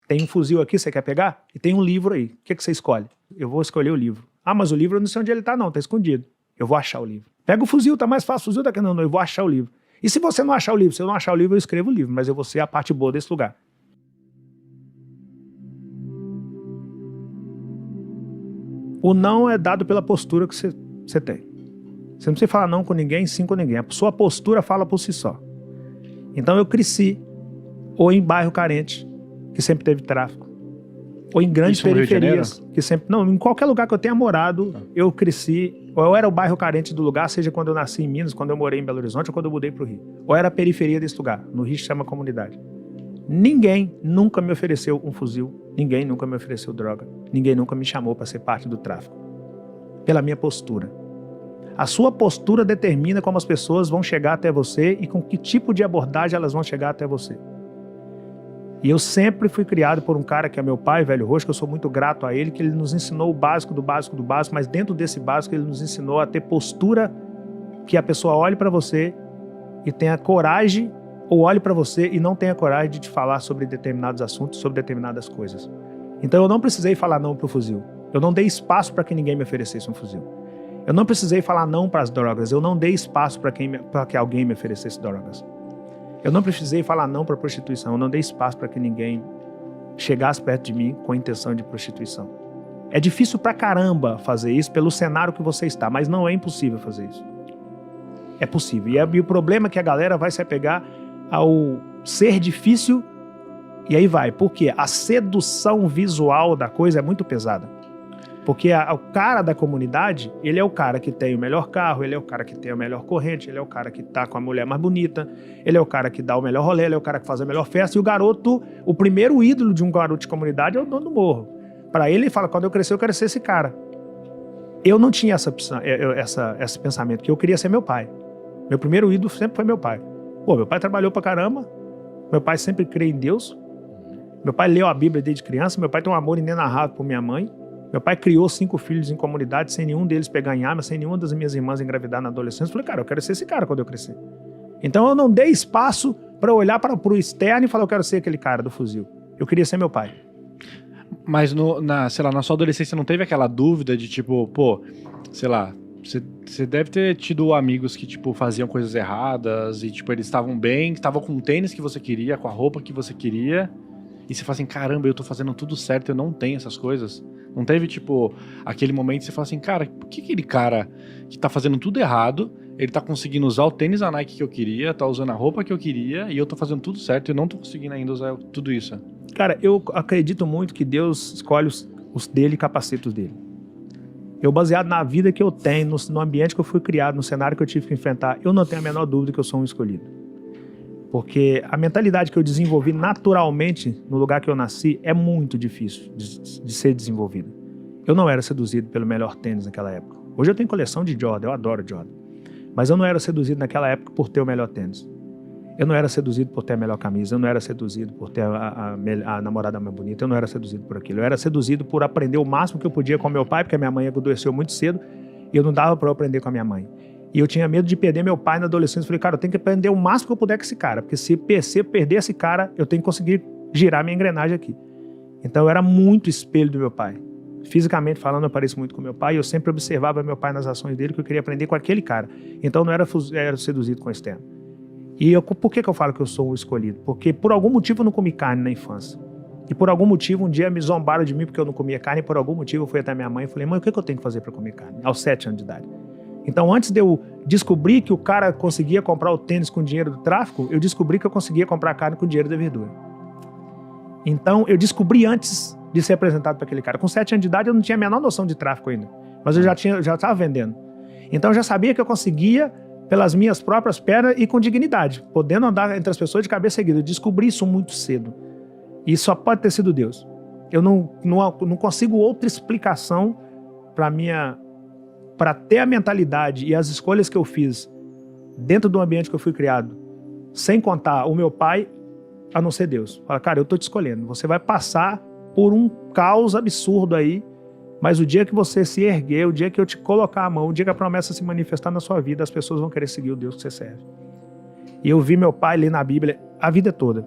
Tem um fuzil aqui, você quer pegar? E tem um livro aí. O que você escolhe? Eu vou escolher o livro. Ah, mas o livro eu não sei onde ele tá não, tá escondido. Eu vou achar o livro. Pega o fuzil, tá mais fácil, o fuzil daqui. Não, eu vou achar o livro. E se você não achar o livro? Se eu não achar o livro, eu escrevo o livro, mas eu vou ser a parte boa desse lugar. O não é dado pela postura que você tem. Você não precisa falar não com ninguém, sim com ninguém. A sua postura fala por si só. Então eu cresci ou em bairro carente, que sempre teve tráfico, ou em grandes periferias, que sempre... Não, em qualquer lugar que eu tenha morado, eu cresci, ou eu era o bairro carente do lugar, seja quando eu nasci em Minas, quando eu morei em Belo Horizonte, ou quando eu mudei para o Rio. Ou era a periferia desse lugar. No Rio chama comunidade. Ninguém nunca me ofereceu um fuzil, ninguém nunca me ofereceu droga, ninguém nunca me chamou para ser parte do tráfico. Pela minha postura. A sua postura determina como as pessoas vão chegar até você e com que tipo de abordagem elas vão chegar até você. E eu sempre fui criado por um cara que é meu pai, Velho Roxo, que eu sou muito grato a ele, que ele nos ensinou o básico do básico do básico, mas dentro desse básico ele nos ensinou a ter postura que a pessoa olhe para você e tenha coragem, ou olhe para você e não tenha coragem de te falar sobre determinados assuntos, sobre determinadas coisas. Então eu não precisei falar não pro fuzil. Eu não dei espaço para que ninguém me oferecesse um fuzil. Eu não precisei falar não para as drogas. Eu não dei espaço para que alguém me oferecesse drogas. Eu não precisei falar não para a prostituição. Eu não dei espaço para que ninguém chegasse perto de mim com a intenção de prostituição. É difícil pra caramba fazer isso pelo cenário que você está, mas não é impossível fazer isso. É possível. E o problema é que a galera vai se apegar ao ser difícil e aí vai. Por quê? A sedução visual da coisa é muito pesada. Porque o cara da comunidade, ele é o cara que tem o melhor carro, ele é o cara que tem a melhor corrente, ele é o cara que tá com a mulher mais bonita, ele é o cara que dá o melhor rolê, ele é o cara que faz a melhor festa, e o garoto, o primeiro ídolo de um garoto de comunidade é o dono do morro. Para ele, ele fala, quando eu crescer, eu quero ser esse cara. Eu não tinha esse pensamento, que eu queria ser meu pai. Meu primeiro ídolo sempre foi meu pai. Pô, meu pai trabalhou pra caramba, meu pai sempre crê em Deus, meu pai leu a Bíblia desde criança, meu pai tem um amor inenarrável por minha mãe. Meu pai criou 5 filhos em comunidade, sem nenhum deles pegar em arma, sem nenhuma das minhas irmãs engravidar na adolescência. Eu falei, cara, eu quero ser esse cara quando eu crescer. Então eu não dei espaço para olhar para o externo e falar, eu quero ser aquele cara do fuzil. Eu queria ser meu pai. Mas na sua adolescência não teve aquela dúvida de tipo, pô, sei lá, você deve ter tido amigos que tipo faziam coisas erradas e tipo eles estavam bem, estavam com o tênis que você queria, com a roupa que você queria, e você fala assim, caramba, eu tô fazendo tudo certo, eu não tenho essas coisas. Não teve, tipo, aquele momento que você fala assim, cara, por que aquele cara que tá fazendo tudo errado, ele tá conseguindo usar o tênis da Nike que eu queria, tá usando a roupa que eu queria, e eu tô fazendo tudo certo e eu não tô conseguindo ainda usar tudo isso? Cara, eu acredito muito que Deus escolhe os dele e capacita os dele. Eu, baseado na vida que eu tenho, no ambiente que eu fui criado, no cenário que eu tive que enfrentar, eu não tenho a menor dúvida que eu sou um escolhido. Porque a mentalidade que eu desenvolvi naturalmente no lugar que eu nasci é muito difícil de ser desenvolvida. Eu não era seduzido pelo melhor tênis naquela época. Hoje eu tenho coleção de Jordan, eu adoro Jordan. Mas eu não era seduzido naquela época por ter o melhor tênis. Eu não era seduzido por ter a melhor camisa, eu não era seduzido por ter a namorada mais bonita, eu não era seduzido por aquilo. Eu era seduzido por aprender o máximo que eu podia com meu pai, porque a minha mãe adoeceu muito cedo e eu não dava para eu aprender com a minha mãe. E eu tinha medo de perder meu pai na adolescência. Eu falei, cara, eu tenho que aprender o máximo que eu puder com esse cara, porque se perder esse cara, eu tenho que conseguir girar minha engrenagem aqui. Então eu era muito espelho do meu pai. Fisicamente falando, eu pareço muito com meu pai, e eu sempre observava meu pai nas ações dele, que eu queria aprender com aquele cara. Então eu não era seduzido com o externo. E por que eu falo que eu sou um escolhido? Porque por algum motivo eu não comi carne na infância. E por algum motivo um dia me zombaram de mim porque eu não comia carne, e por algum motivo eu fui até minha mãe e falei, mãe, o que eu tenho que fazer para comer carne? Aos 7 anos de idade. Então, antes de eu descobrir que o cara conseguia comprar o tênis com dinheiro do tráfico, eu descobri que eu conseguia comprar carne com dinheiro da verdura. Então, eu descobri antes de ser apresentado para aquele cara. Com 7 anos de idade, eu não tinha a menor noção de tráfico ainda. Mas eu já estava vendendo. Então, eu já sabia que eu conseguia pelas minhas próprias pernas e com dignidade, podendo andar entre as pessoas de cabeça erguida. Eu descobri isso muito cedo. E só pode ter sido Deus. Eu não consigo outra explicação para ter a mentalidade e as escolhas que eu fiz dentro do ambiente que eu fui criado, sem contar o meu pai, a não ser Deus. Fala, cara, eu tô te escolhendo. Você vai passar por um caos absurdo aí, mas o dia que você se erguer, o dia que eu te colocar a mão, o dia que a promessa se manifestar na sua vida, as pessoas vão querer seguir o Deus que você serve. E eu vi meu pai ler na Bíblia a vida toda.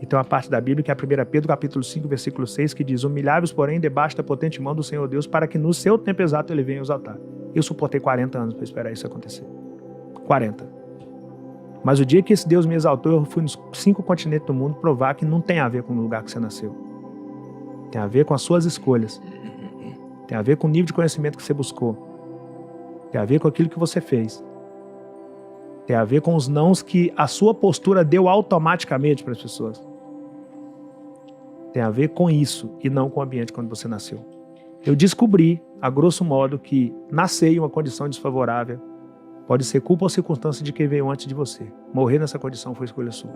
E tem uma parte da Bíblia que é a 1 Pedro capítulo 5, versículo 6, que diz: humilhai-vos, porém, debaixo da potente mão do Senhor Deus, para que no seu tempo exato ele venha exaltar. Eu suportei 40 anos para esperar isso acontecer. 40. Mas o dia que esse Deus me exaltou, eu fui nos 5 continentes do mundo provar que não tem a ver com o lugar que você nasceu. Tem a ver com as suas escolhas. Tem a ver com o nível de conhecimento que você buscou. Tem a ver com aquilo que você fez. Tem a ver com os nãos que a sua postura deu automaticamente para as pessoas. Tem a ver com isso e não com o ambiente quando você nasceu. Eu descobri, a grosso modo, que nascer em uma condição desfavorável pode ser culpa ou circunstância de quem veio antes de você. Morrer nessa condição foi escolha sua.